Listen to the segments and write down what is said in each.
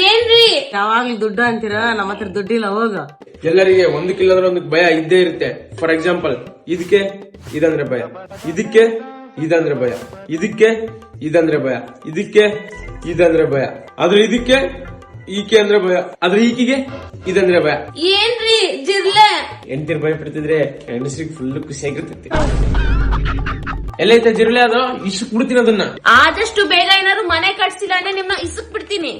ಏನ್ರಿ ಯಾವಾಗ್ಲೂ ದುಡ್ಡು ಅಂತೀರ, ನಮ್ಮ ಹತ್ರ ದುಡ್ಡಿಲ್ಲ. ಹೋಗ. ಎಲ್ಲರಿಗೆ ಒಂದಕ್ಕಿಲ್ಲದ್ರೆ ಒಂದು ಭಯ ಇದ್ದೇ ಇರುತ್ತೆ. ಫಾರ್ ಎಕ್ಸಾಂಪಲ್, ಇದಕ್ಕೆ ಇದಂದ್ರೆ ಭಯ, ಇದಕ್ಕೆ ಇದಂದ್ರೆ ಭಯ, ಇದಕ್ಕೆ ಇದಂದ್ರೆ ಭಯ, ಇದಕ್ಕೆ ಇದಂದ್ರೆ ಭಯ, ಆದ್ರೆ ಇದಕ್ಕೆ ಈಕೆ ಅಂದ್ರೆ ಭಯ, ಆದ್ರೆ ಈಕೆಗೆ ಇದಂದ್ರೆ ಭಯ. ಏನ್ರಿ ಜಿರ್ಲೆ ಎಂತಿರ್ ಭಯ ಪಡ್ತಿದ್ರೆ ಹೆಂಗಸ್ರಿಗೆ ಫುಲ್ ಖುಷಿಯಾಗಿರ್ತೈತಿ. ಎಲ್ಲೈತೆ ಜಿರ್ಲೆ ಅದು ಇಷ್ಟು ಕುಡ್ತೀನಿ ಅದನ್ನ. ಆದಷ್ಟು ಬೇಗ ಏನಾದ್ರು ಮನೆ ಕಟ್ಸಿಲ್ಲ ಅಂದ್ರೆ ನಿಮ್ನ ಇಸಕ್ ಬಿಡ್ತೀನಿ.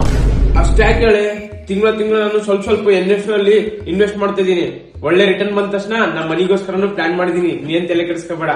ಅಷ್ಟ್ಯಾಕೆ ಹೇಳಿ, ತಿಂಗಳ ನಾನು ಸ್ವಲ್ಪ ಎನ್ಎಫ್ ಅಲ್ಲಿ ಇನ್ವೆಸ್ಟ್ ಮಾಡ್ತಿದ್ದೀನಿ. ಒಳ್ಳೆ ರಿಟರ್ನ್ ಬಂದ ತಕ್ಷಣ ನಮ್ಮ ಮನಿಗೋಸ್ಕರನು ಪ್ಲಾನ್ ಮಾಡಿದೀನಿ. ನೀನ್ ತಲೆ ಕೆಡಿಸ್ಕೋಬೇಡ.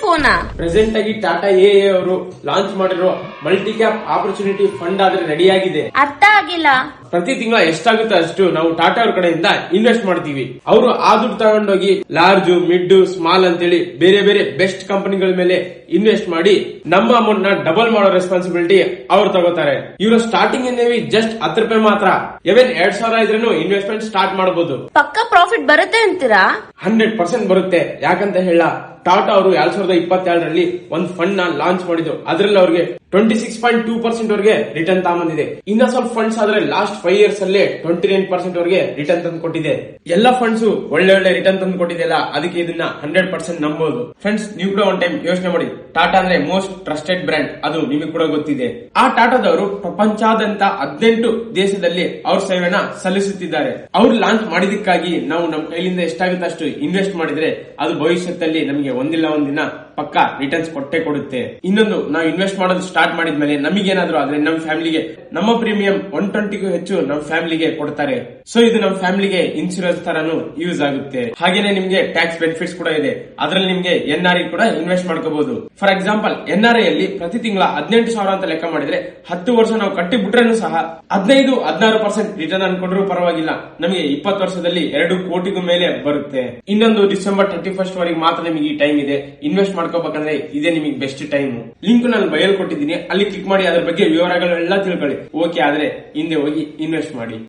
ಫೋನಾ ಪ್ರೆಸೆಂಟ್ ಆಗಿ ಟಾಟಾ ಎ ಅವರು ಲಾಂಚ್ ಮಾಡಿರೋ ಮಲ್ಟಿ ಕ್ಯಾಪ್ ಆಪರ್ಚುನಿಟಿ ಫಂಡ್ ಆದ್ರೆ ರೆಡಿ ಆಗಿದೆ. ಅರ್ಥ ಆಗಿಲ್ಲ. ಪ್ರತಿ ತಿಂಗಳ ಎಷ್ಟಾಗುತ್ತೆ ಅಷ್ಟು ನಾವು ಟಾಟಾ ಅವ್ರ ಕಡೆಯಿಂದ ಇನ್ವೆಸ್ಟ್ ಮಾಡ್ತೀವಿ. ಅವರು ಆ ದುಡ್ಡು ತಗೊಂಡೋಗಿ ಲಾರ್ಜ್, ಮಿಡ್, ಸ್ಮಾಲ್ ಅಂತೇಳಿ ಬೇರೆ ಬೇರೆ ಬೆಸ್ಟ್ ಕಂಪನಿಗಳ ಮೇಲೆ ಇನ್ವೆಸ್ಟ್ ಮಾಡಿ ನಮ್ಮ ಅಮೌಂಟ್ ನ ಡಬಲ್ ಮಾಡೋ ರೆಸ್ಪಾನ್ಸಿಬಿಲಿಟಿ ಅವ್ರು ತಗೋತಾರೆ. ಇವರು ಸ್ಟಾರ್ಟಿಂಗ್ ಇನ್ನೇವಿ ಜಸ್ಟ್ 10 ರೂಪಾಯಿ ಮಾತ್ರ. even 2000 ಇದ್ರೂ ಇನ್ವೆಸ್ಟ್ಮೆಂಟ್ ಸ್ಟಾರ್ಟ್ ಮಾಡಬಹುದು. ಪಕ್ಕ ಪ್ರಾಫಿಟ್ ಬರುತ್ತೆ ಅಂತೀರಾ? 100% ಬರುತ್ತೆ. ಯಾಕಂತ ಹೇಳ, ಟಾಟಾ ಅವರು 2022ರಲ್ಲಿ ಒಂದು ಫಂಡ್ ನ ಲಾಂಚ್ ಮಾಡಿದ್ರು. ಅದರಲ್ಲಿ ಅವ್ರಿಗೆ 26.2% ವರೆಗೆ ರಿಟರ್ನ್ ತಗೊಂಡಿದೆ. ಇನ್ನ ಸ್ವಲ್ಪ ಫಂಡ್ಸ್ ಆದ್ರೆ ಲಾಸ್ಟ್ 5 ಇಯರ್ಸ್ ಅಲ್ಲೇ 29% ವರೆಗೆ ರಿಟರ್ನ್ ತಂದು ಕೊಟ್ಟಿದೆ. ಎಲ್ಲ ಫಂಡ್ಸ್ ಒಳ್ಳೆ ರಿಟರ್ನ್ ತಂದು ಕೊಟ್ಟಿದೆಯಲ್ಲ, ಅದಕ್ಕೆ ಇದನ್ನ 100% ನಂಬಬಹುದು. ಫ್ರೆಂಡ್ಸ್, ನೀವು ಕೂಡ ಒಂದ್ ಟೈಮ್ ಯೋಚನೆ ಮಾಡಿ. ಟಾಟಾ ಅಂದ್ರೆ ಮೋಸ್ಟ್ ಟ್ರಸ್ಟೆಡ್ ಬ್ರ್ಯಾಂಡ್, ಅದು ನಿಮಗೆ ಕೂಡ ಗೊತ್ತಿದೆ. ಆ ಟಾಟಾದವರು ಪ್ರಪಂಚಾದ್ಯಂತ 18 ದೇಶದಲ್ಲಿ ಅವ್ರ ಸೇವೆನ ಸಲ್ಲಿಸುತ್ತಿದ್ದಾರೆ. ಅವ್ರು ಲಾಂಚ್ ಮಾಡಿದಕ್ಕಾಗಿ ನಾವು ನಮ್ಮ ಕೈಲಿಂದ ಎಷ್ಟಾಗುತ್ತೆ ಅಷ್ಟು ಇನ್ವೆಸ್ಟ್ ಮಾಡಿದ್ರೆ ಅದು ಭವಿಷ್ಯದಲ್ಲಿ ನಮಗೆ ಒಂದಿಲ್ಲ ಒಂದಿನ ಪಕ್ಕ ರಿಟರ್ನ್ಸ್ ಕೊಟ್ಟೆ ಕೊಡುತ್ತೆ. ಇನ್ನೊಂದು, ನಾವು ಇನ್ವೆಸ್ಟ್ ಮಾಡೋದು ಸ್ಟಾರ್ಟ್ ಮಾಡಿದ್ಮೇಲೆ ನಮಗೇನಾದ್ರೂ ಆದ್ರೆ ನಮ್ಮ ಫ್ಯಾಮಿಲಿಗೆ ನಮ್ಮ ಪ್ರೀಮಿಯಂ 120ಗೂ ಹೆಚ್ಚು ನಮ್ಮ ಫ್ಯಾಮಿಲಿಗೆ ಕೊಡ್ತಾರೆ. ಸೊ ಇದು ನಮ್ಮ ಫ್ಯಾಮಿಲಿಗೆ ಇನ್ಶೂರೆನ್ಸ್ ತರಾನು ಯೂಸ್ ಆಗುತ್ತೆ. ಹಾಗೇನೆ ನಿಮ್ಗೆ ಟ್ಯಾಕ್ಸ್ ಬೆನಿಫಿಟ್ಸ್ ಕೂಡ ಇದೆ. ಅದರಲ್ಲಿ ನಿಮ್ಗೆ ಎನ್ಆರ್ಐ ಕೂಡ ಇನ್ವೆಸ್ಟ್ ಮಾಡ್ಕೋಬಹುದು. ಫಾರ್ ಎಕ್ಸಾಂಪಲ್, ಎನ್ಆರ್ಐ ಅಲ್ಲಿ ಪ್ರತಿ ತಿಂಗಳ 18,000 ಅಂತ ಲೆಕ್ಕ ಮಾಡಿದ್ರೆ 10 ವರ್ಷ ನಾವು ಕಟ್ಟಿ ಬಿಟ್ರೇನು ಸಹ 15-16% ರಿಟರ್ನ್ ಅನ್ಕೊಂಡ್ರು ಪರವಾಗಿಲ್ಲ. ನಮಗೆ 20 ವರ್ಷದಲ್ಲಿ 2 ಕೋಟಿಗೂ ಮೇಲೆ ಬರುತ್ತೆ. ಇನ್ನೊಂದು, ಡಿಸೆಂಬರ್ 31st ವರೆಗೆ ಮಾತ್ರ ನಿಮಗೆ ಈ ಟೈಮ್ ಇದೆ. ಇನ್ವೆಸ್ಟ್ ಮಾಡ್ಕೋಬೇಕಂದ್ರೆ ಇದೇ ನಿಮಗೆ ಬೆಸ್ಟ್ ಟೈಮ್. ಲಿಂಕ್ ನಾನು ಬಯಲ್ ಕೊಟ್ಟಿದ್ದೀನಿ, ಅಲ್ಲಿ ಕ್ಲಿಕ್ ಮಾಡಿ ಅದ್ರ ಬಗ್ಗೆ ವಿವರಗಳೆಲ್ಲ ತಿಳ್ಕೊಳ್ಳಿ. ಓಕೆ ಆದ್ರೆ ಹಿಂದೆ ಹೋಗಿ ಇನ್ವೆಸ್ಟ್ ಮಾಡಿ.